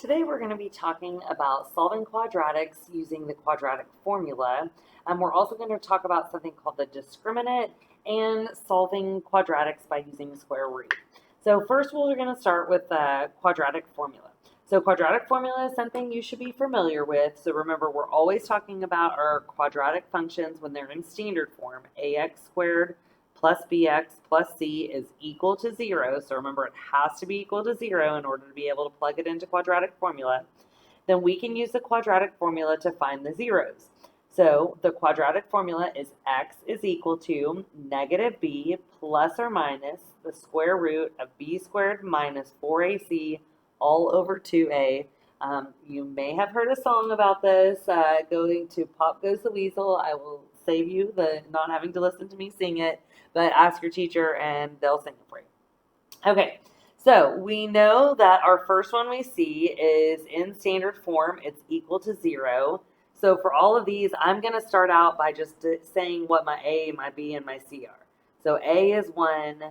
Today we're going to be talking about solving quadratics using the quadratic formula. We're also going to talk about something called the discriminant and solving quadratics by using the square root. So first we're going to start with the quadratic formula. So quadratic formula is something you should be familiar with. So remember, we're always talking about our quadratic functions when they're in standard form. Ax squared plus bx plus c is equal to 0. So remember, it has to be equal to 0 in order to be able to plug it into quadratic formula. Then we can use the quadratic formula to find the zeros. So the quadratic formula is x is equal to negative b plus or minus the square root of b squared minus 4ac all over 2a. You may have heard a song about this, going to Pop Goes the Weasel. I will save you the not having to listen to me sing it, but ask your teacher and they'll sing it for you. Okay, so we know that our first one we see is in standard form. It's equal to 0. So for all of these, I'm going to start out by just saying what my A, my B, and my C are. So A is 1,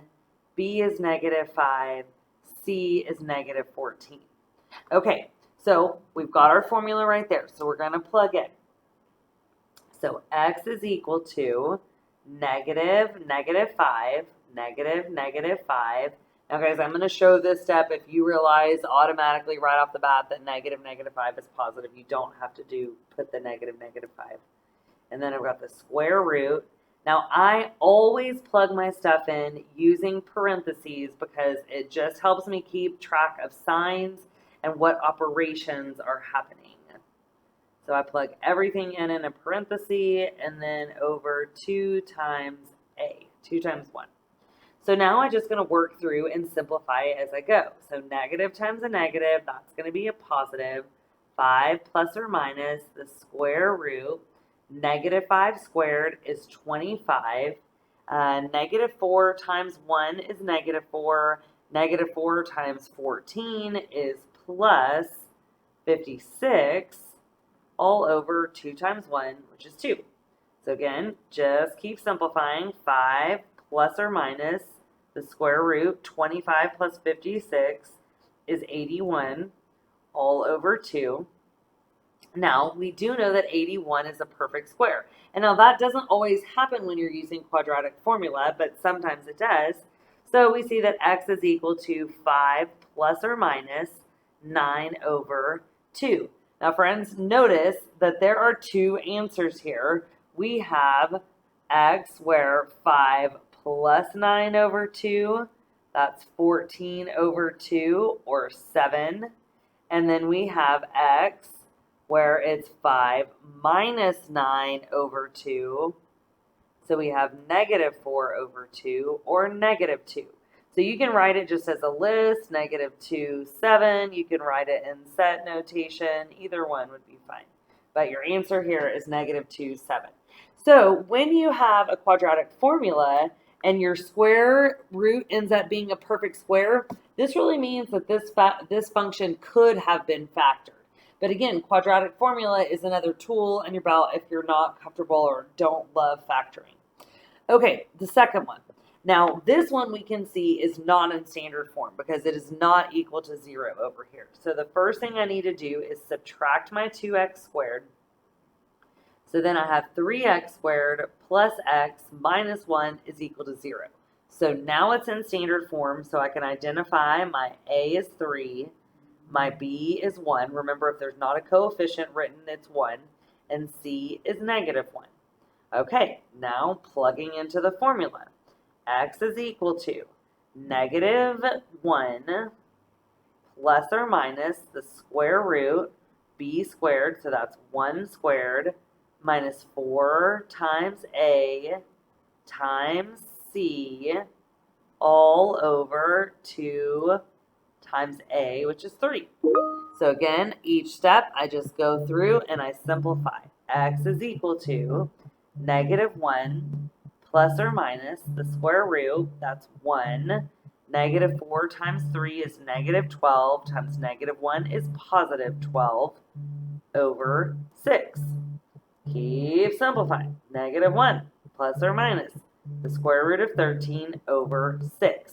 B is negative 5, C is negative 14. Okay, so we've got our formula right there. So we're going to plug in. So x is equal to negative 5, negative 5. Now guys, I'm going to show this step. If you realize automatically right off the bat that negative 5 is positive, you don't have to put the negative 5. And then I've got the square root. Now I always plug my stuff in using parentheses because it just helps me keep track of signs and what operations are happening. So I plug everything in a parenthesis and then over 2 times a, 2 times 1. So now I'm just going to work through and simplify it as I go. So negative times a negative, that's going to be a positive. 5 plus or minus the square root. Negative 5 squared is 25. Negative 4 times 1 is negative 4. Negative 4 times 14 is plus 56. All over 2 times 1, which is 2. So again, just keep simplifying. 5 plus or minus the square root, 25 plus 56 is 81, all over 2. Now, we do know that 81 is a perfect square. And now that doesn't always happen when you're using quadratic formula, but sometimes it does. So we see that x is equal to 5 plus or minus 9 over 2. Now, friends, notice that there are 2 answers here. We have x where 5 plus 9 over 2, that's 14 over 2, or 7. And then we have x where it's 5 minus 9 over 2. So we have negative 4 over 2, or negative 2. So you can write it just as a list, negative 2, 7. You can write it in set notation. Either one would be fine. But your answer here is negative 2, 7. So when you have a quadratic formula and your square root ends up being a perfect square, this really means that this function could have been factored. But again, quadratic formula is another tool in your belt if you're not comfortable or don't love factoring. Okay, the second one. Now, this one we can see is not in standard form because it is not equal to 0 over here. So the first thing I need to do is subtract my 2x squared. So then I have 3x squared plus x minus 1 is equal to 0. So now it's in standard form, so I can identify my a is 3, my b is 1. Remember, if there's not a coefficient written, it's 1. And c is negative 1. Okay, now plugging into the formula. X is equal to negative 1 plus or minus the square root b squared, so that's 1 squared, minus 4 times a times c all over 2 times a, which is 3. So again, each step I just go through and I simplify. X is equal to negative 1 plus or minus the square root, that's 1. Negative 4 times 3 is negative 12 times negative 1 is positive 12 over 6. Keep simplifying. Negative 1 plus or minus the square root of 13 over 6.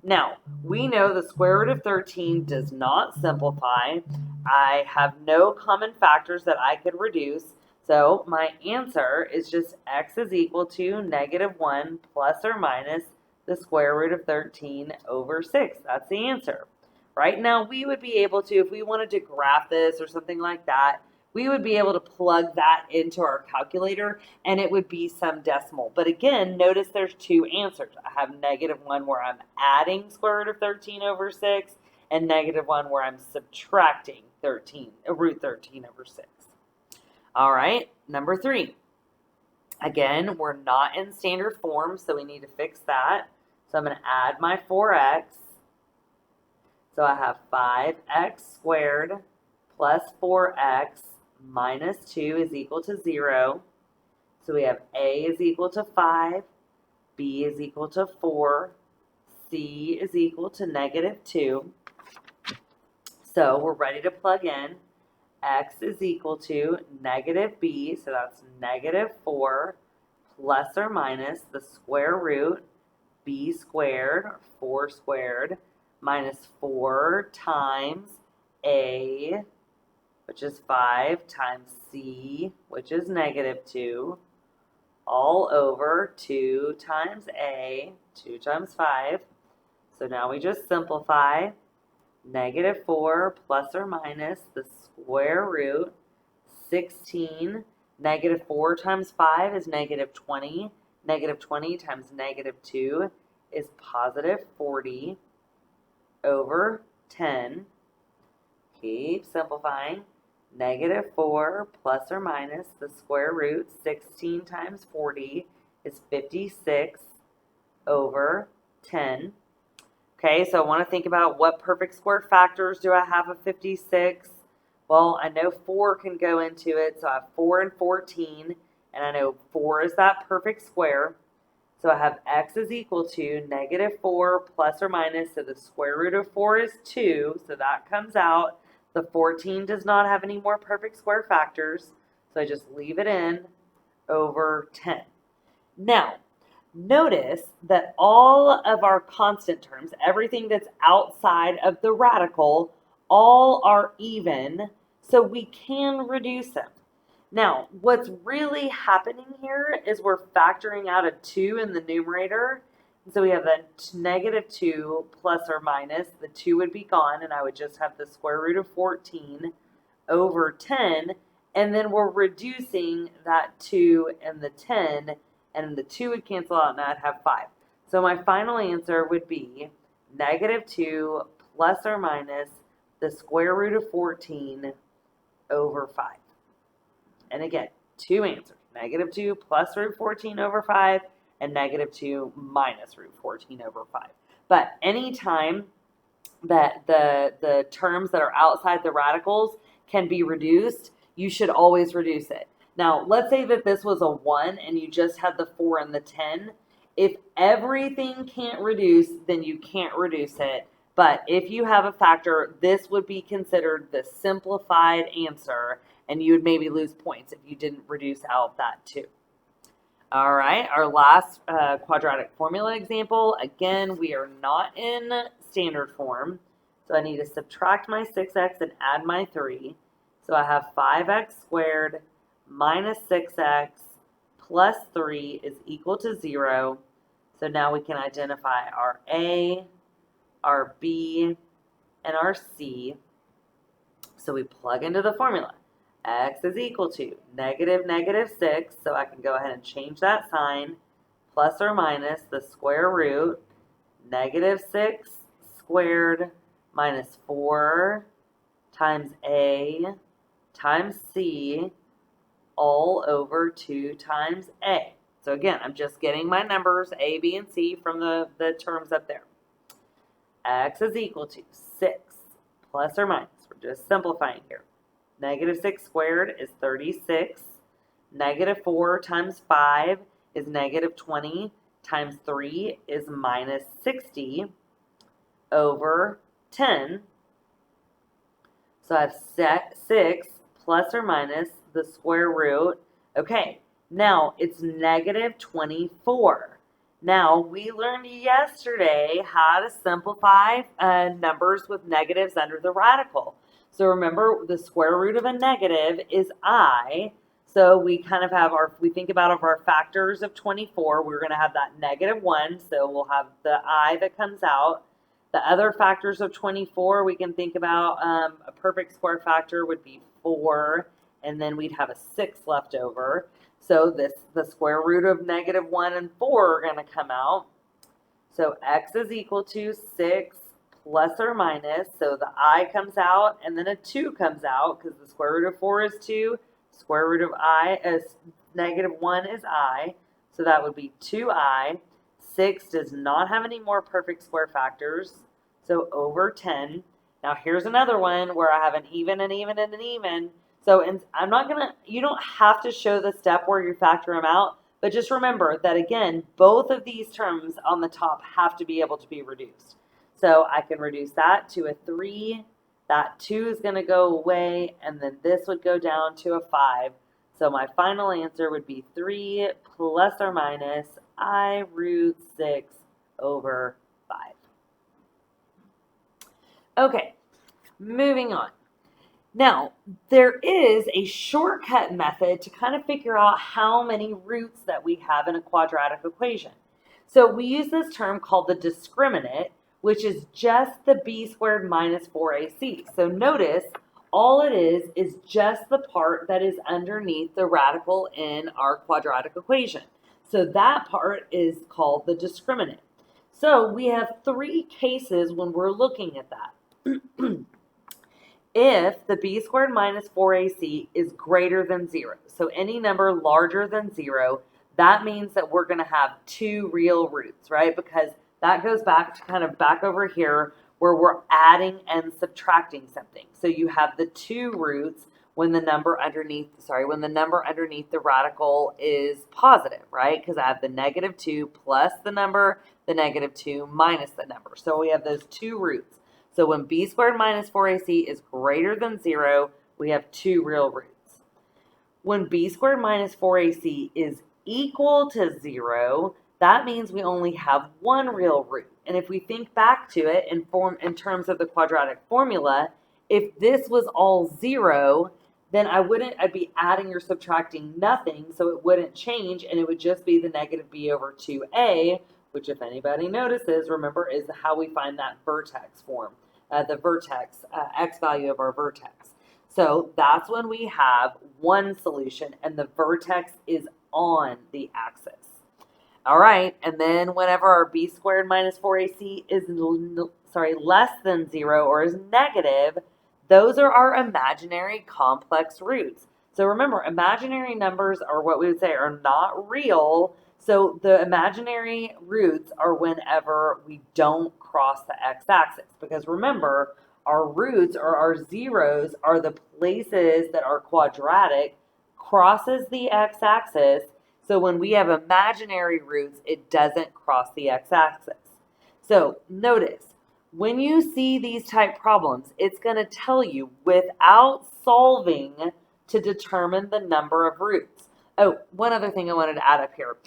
Now, we know the square root of 13 does not simplify. I have no common factors that I could reduce. So my answer is just x is equal to -1 plus or minus the square root of 13 over 6. That's the answer. Right now, we would be able to, if we wanted to graph this or something like that, we would be able to plug that into our calculator and it would be some decimal. But again, notice there's two answers. I have -1 where I'm adding square root of 13 over 6 and -1 where I'm subtracting root 13 over 6. All right, number 3. Again, we're not in standard form, so we need to fix that. So I'm going to add my 4x. So I have 5x squared plus 4x minus 2 is equal to 0. So we have a is equal to 5, b is equal to 4, c is equal to -2. So we're ready to plug in. X is equal to -b, so that's -4 plus or minus the square root b squared, or 4 squared, minus 4 times a, which is 5, times c, which is -2, all over 2 times a, 2 times 5. So now we just simplify. -4 plus or minus the square root 16. -4 times 5 is -20. -20 times -2 is +40 over 10. Keep simplifying. -4 plus or minus the square root 16 times 40 is 56 over 10. Okay, so I want to think about what perfect square factors do I have of 56? Well, I know 4 can go into it, so I have 4 and 14, and I know 4 is that perfect square. So I have x is equal to -4 plus or minus, so the square root of 4 is 2, so that comes out. The 14 does not have any more perfect square factors, so I just leave it in over 10. Now, notice that all of our constant terms, everything that's outside of the radical, all are even, so we can reduce them. Now, what's really happening here is we're factoring out a 2 in the numerator. So we have the -2 plus or minus. The 2 would be gone, and I would just have the square root of 14 over 10. And then we're reducing that 2 and the 10, and the 2 would cancel out, and I'd have 5. So my final answer would be -2 plus or minus the square root of 14 over 5. And again, two answers, -2 plus root 14 over 5 and -2 minus root 14 over 5. But anytime that the terms that are outside the radicals can be reduced, you should always reduce it. Now, let's say that this was a 1 and you just had the 4 and the 10. If everything can't reduce, then you can't reduce it. But if you have a factor, this would be considered the simplified answer, and you would maybe lose points if you didn't reduce out that 2. All right, our last quadratic formula example. Again, we are not in standard form, so I need to subtract my 6x and add my 3. So I have 5x squared minus 6x plus 3 is equal to 0. So now we can identify our A, our B, and our C. So we plug into the formula. X is equal to -6, so I can go ahead and change that sign, plus or minus the square root, -6 squared minus 4 times A times C all over 2 times A. So again, I'm just getting my numbers, A, B, and C, from the terms up there. X is equal to 6 plus or minus. We're just simplifying here. -6 squared is 36. -4 times 5 is -20 times 3 is -60 over 10. So I have 6 plus or minus the square root. Okay, now it's -24. Now, we learned yesterday how to simplify numbers with negatives under the radical. So remember, the square root of a negative is I. So we kind of have we think about our factors of 24, we're going to have that -1. So we'll have the I that comes out. The other factors of 24, we can think about a perfect square factor would be 4, and then we'd have a 6 left over. So the square root of -1 and 4 are going to come out. So x is equal to 6 plus or minus. So the I comes out, and then a 2 comes out, because the square root of 4 is 2. Square root of I is -1 is I. So that would be 2i. 6 does not have any more perfect square factors. So over 10. Now here's another one where I have an even, an even, and an even. So I'm not going to, you don't have to show the step where you factor them out, but just remember that, again, both of these terms on the top have to be able to be reduced. So I can reduce that to a 3. That 2 is going to go away, and then this would go down to a 5. So my final answer would be 3 plus or minus I root 6 over 5. Okay, moving on. Now, there is a shortcut method to kind of figure out how many roots that we have in a quadratic equation. So we use this term called the discriminant, which is just the b squared minus 4ac. So notice, all it is just the part that is underneath the radical in our quadratic equation. So that part is called the discriminant. So we have 3 cases when we're looking at that. If the b squared minus 4ac is greater than 0, so any number larger than 0, that means that we're going to have 2 real roots, right? Because that goes back to kind of back over here where we're adding and subtracting something. So you have the 2 roots when the number underneath, the radical is positive, right? Because I have the -2 plus the number, the -2 minus the number. So we have those 2 roots. So when b squared minus 4ac is greater than 0, we have 2 real roots. When b squared minus 4ac is equal to 0, that means we only have 1 real root. And if we think back to it in terms of the quadratic formula, if this was all 0, then I'd be adding or subtracting nothing, so it wouldn't change, and it would just be the -b over 2a, which, if anybody notices, remember, is how we find that vertex form, the vertex, x value of our vertex. So that's when we have one solution, and the vertex is on the axis. All right, and then whenever our b squared minus 4ac is less than 0 or is negative, those are our imaginary complex roots. So remember, imaginary numbers are what we would say are not real. So the imaginary roots are whenever we don't cross the x-axis. Because remember, our roots or our zeros are the places that our quadratic crosses the x-axis. So when we have imaginary roots, it doesn't cross the x-axis. So notice, when you see these type problems, it's going to tell you without solving to determine the number of roots. Oh, one other thing I wanted to add up here.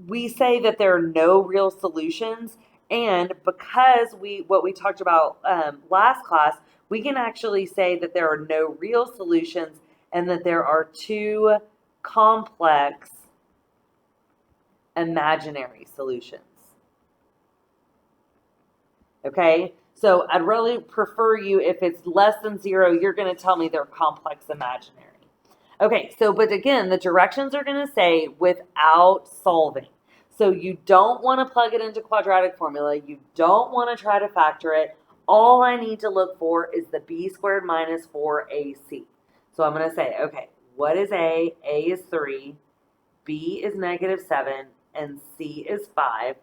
We say that there are no real solutions, and because what we talked about last class, we can actually say that there are no real solutions and that there are 2 complex imaginary solutions. Okay, so I'd really prefer you, if it's less than 0, you're going to tell me they're complex imaginary. Okay, so, but again, the directions are going to say without solving. So you don't want to plug it into quadratic formula. You don't want to try to factor it. All I need to look for is the b squared minus 4ac. So I'm going to say, okay, what is a? A is 3, b is -7, and c is 5.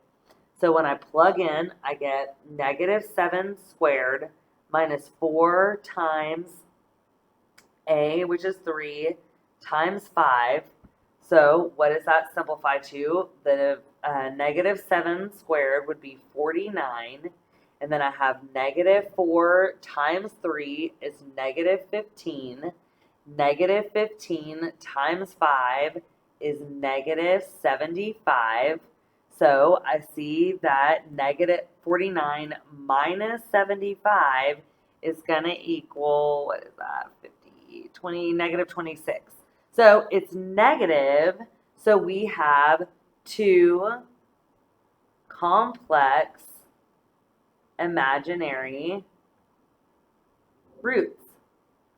So when I plug in, I get -7 squared minus 4 times a, which is 3, times 5. So what does that simplify to? The -7 squared would be 49. And then I have -4 times 3 is -15. -15 times 5 is -75. So I see that negative 49 minus 75 is going to equal, what is that, 50, 20, negative 26. So it's negative, so we have two complex imaginary roots.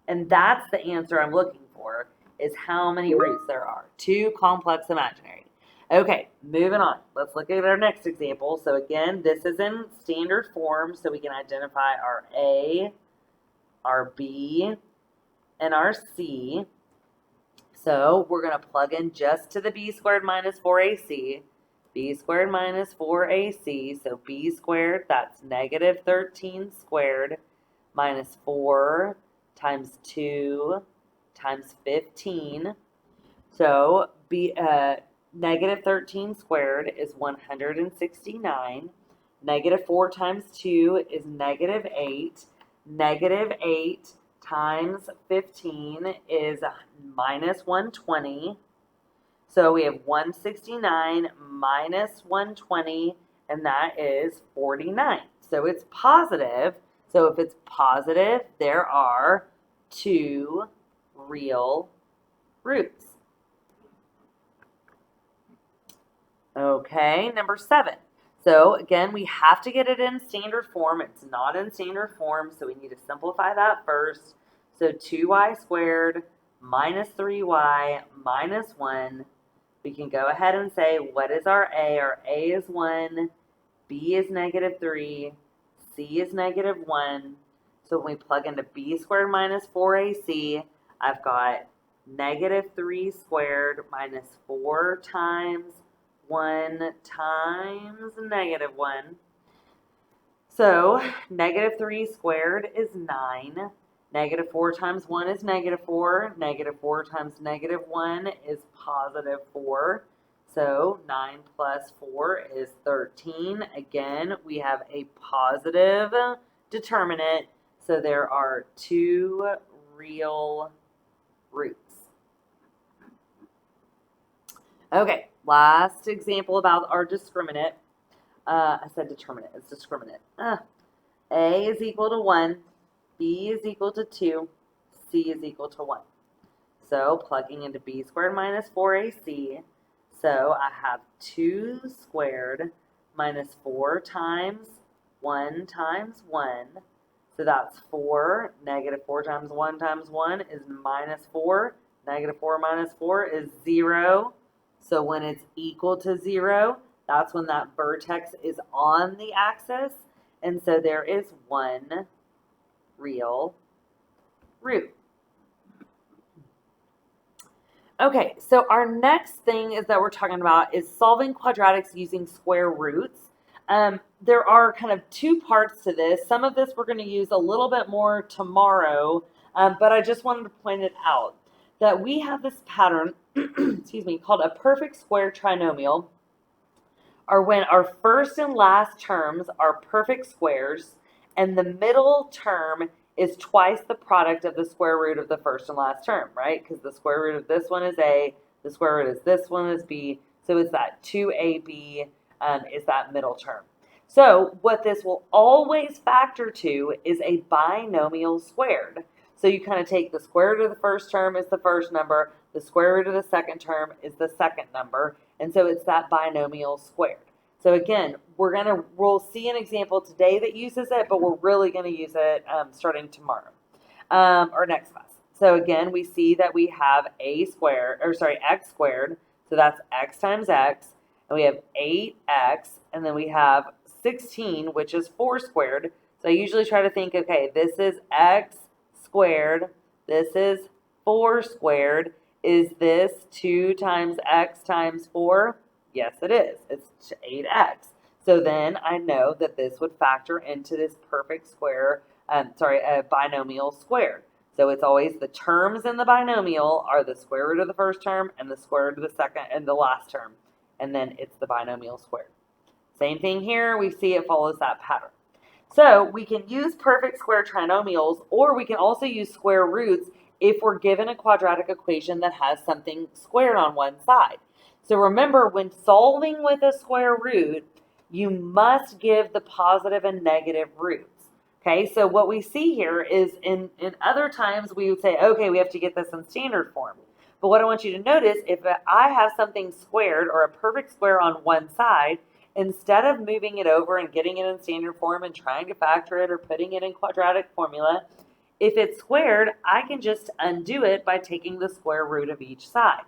And that's the answer I'm looking for, is how many roots there are. Two complex imaginary. Okay, moving on. Let's look at our next example. So again, this is in standard form, so we can identify our A, our B, and our C. So we're going to plug in just to the B squared minus 4AC. B squared minus 4AC, so B squared, that's negative 13 squared minus 4 times 2 times 15. So negative 13 squared is 169. Negative 4 times 2 is negative 8. Negative 8 times 15 is minus 120. So we have 169 minus 120, and that is 49. So it's positive. So if it's positive, there are two real roots. Okay, number 7. So again, we have to get it in standard form. It's not in standard form, so we need to simplify that first. So 2y squared minus 3y minus 1. We can go ahead and say, what is our A? Our A is 1, B is negative 3, C is negative 1. So when we plug into B squared minus 4AC, I've got negative 3 squared minus 4 times 1 times negative 1. So negative 3 squared is 9. Negative 4 times 1 is negative 4. Negative 4 times negative 1 is positive 4. So 9 plus 4 is 13. Again, we have a positive determinant. So there are two real roots. Okay, last example about our discriminant. I said determinant, it's discriminant. A is equal to 1. B is equal to 2, C is equal to 1. So plugging into B squared minus 4AC, so I have 2 squared minus 4 times 1 times 1. So that's 4. Negative 4 times 1 is minus 4. Negative 4 minus 4 is 0. So when it's equal to 0, that's when that vertex is on the axis. And so there is one real root. Okay, so our next thing is that we're talking about is solving quadratics using square roots. There are kind of two parts to this. Some of this we're going to use a little bit more tomorrow, but I just wanted to point it out that we have this pattern, excuse me, called a perfect square trinomial, or when our first and last terms are perfect squares, and the middle term is twice the product of the square root of the first and last term, right? Because the square root of this one is A, the square root of this one is B, so it's that 2AB is that middle term. So what this will always factor to is a binomial squared. So you kind of take the square root of the first term is the first number, the square root of the second term is the second number, and so it's that binomial squared. So again, we'll see an example today that uses it, but we're really going to use it starting tomorrow or next class. So again, we see that we have x squared. So that's x times x, and we have 8x, and then we have 16, which is 4 squared. So I usually try to think, okay, this is x squared, this is 4 squared. Is this 2 times x times 4? Yes, it is. It's 8x. So then I know that this would factor into this perfect square, a binomial squared. So it's always the terms in the binomial are the square root of the first term and the square root of the second and the last term. And then it's the binomial squared. Same thing here. We see it follows that pattern. So we can use perfect square trinomials, or we can also use square roots if we're given a quadratic equation that has something squared on one side. So remember, when solving with a square root, you must give the positive and negative roots. Okay, so what we see here is in other times we would say, okay, we have to get this in standard form. But what I want you to notice, if I have something squared or a perfect square on one side, instead of moving it over and getting it in standard form and trying to factor it or putting it in quadratic formula, if it's squared, I can just undo it by taking the square root of each side.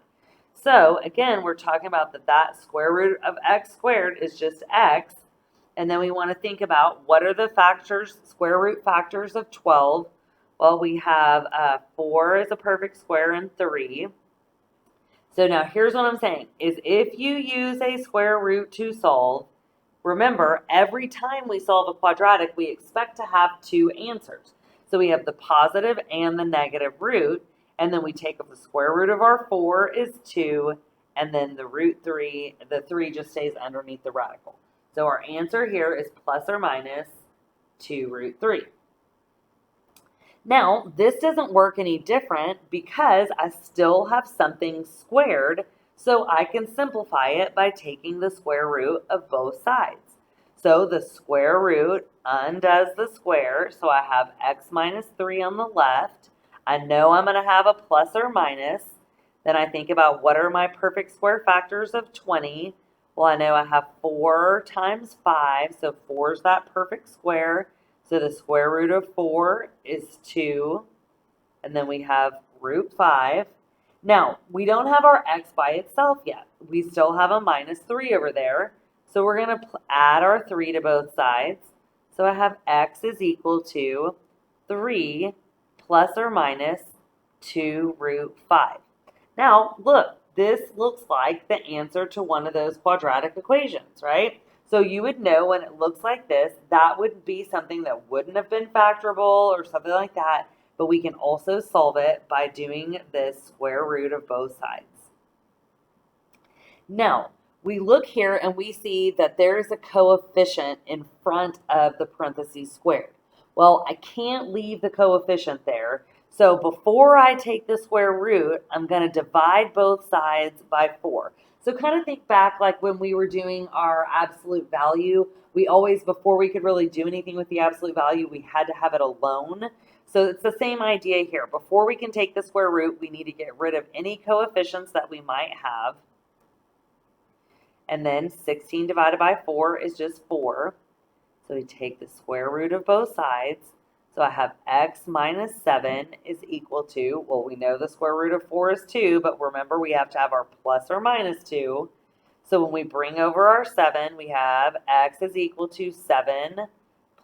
So again, we're talking about that square root of x squared is just x. And then we want to think about what are the factors, square root factors of 12. Well, we have 4 is a perfect square and 3. So now here's what I'm saying, is if you use a square root to solve, remember, every time we solve a quadratic, we expect to have 2 answers. So we have the positive and the negative root, and then we take up the square root of our 4 is 2, and then the root 3, the 3 just stays underneath the radical. So our answer here is plus or minus 2 root 3. Now, this doesn't work any different because I still have something squared, so I can simplify it by taking the square root of both sides. So the square root undoes the square, so I have x minus 3 on the left. I know I'm going to have a plus or minus. Then I think about what are my perfect square factors of 20. Well, I know I have 4 times 5, so 4 is that perfect square. So the square root of 4 is 2, and then we have root 5. Now, we don't have our x by itself yet. We still have a minus 3 over there. So we're going to add our 3 to both sides. So I have x is equal to 3 plus or minus 2 root 5. Now, look, this looks like the answer to one of those quadratic equations, right? So you would know when it looks like this, that would be something that wouldn't have been factorable or something like that, but we can also solve it by doing this square root of both sides. Now, we look here and we see that there's a coefficient in front of the parentheses squared. Well, I can't leave the coefficient there. So before I take the square root, I'm going to divide both sides by 4. So kind of think back like when we were doing our absolute value, we always, before we could really do anything with the absolute value, we had to have it alone. So it's the same idea here. Before we can take the square root, we need to get rid of any coefficients that we might have. And then 16 divided by 4 is just 4. So we take the square root of both sides. So I have x minus 7 is equal to, well, we know the square root of 4 is 2, but remember we have to have our plus or minus 2. So when we bring over our 7, we have x is equal to 7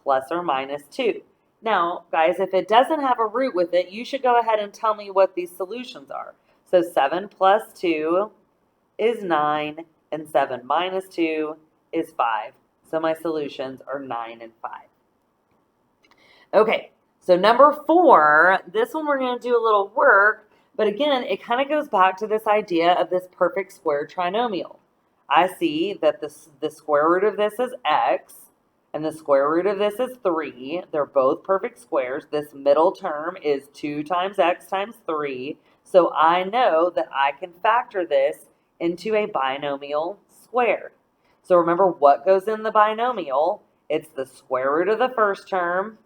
plus or minus 2. Now, guys, if it doesn't have a root with it, you should go ahead and tell me what these solutions are. So 7 plus 2 is 9, and 7 minus 2 is 5. So my solutions are 9 and 5. Okay, so number 4, this one we're going to do a little work, but again, it kind of goes back to this idea of this perfect square trinomial. I see that the square root of this is x, and the square root of this is 3. They're both perfect squares. This middle term is 2 times x times 3, so I know that I can factor this into a binomial squared. So remember what goes in the binomial? It's the square root of the first term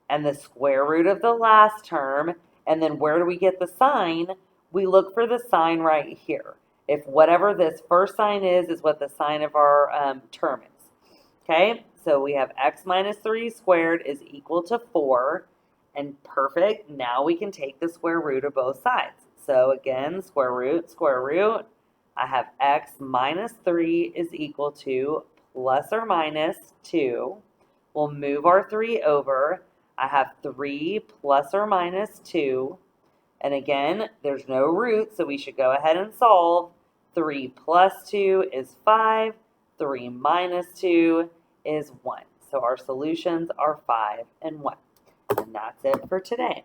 and the square root of the last term. And then where do we get the sign? We look for the sign right here. If whatever this first sign is what the sign of our term is. Okay, so we have x minus 3 squared is equal to 4. And perfect, now we can take the square root of both sides. So again, square root, I have x minus 3 is equal to plus or minus 2. We'll move our 3 over. I have 3 plus or minus 2. And again, there's no root, so we should go ahead and solve. 3 plus 2 is 5. 3 minus 2 is 1. So our solutions are 5 and 1. And that's it for today.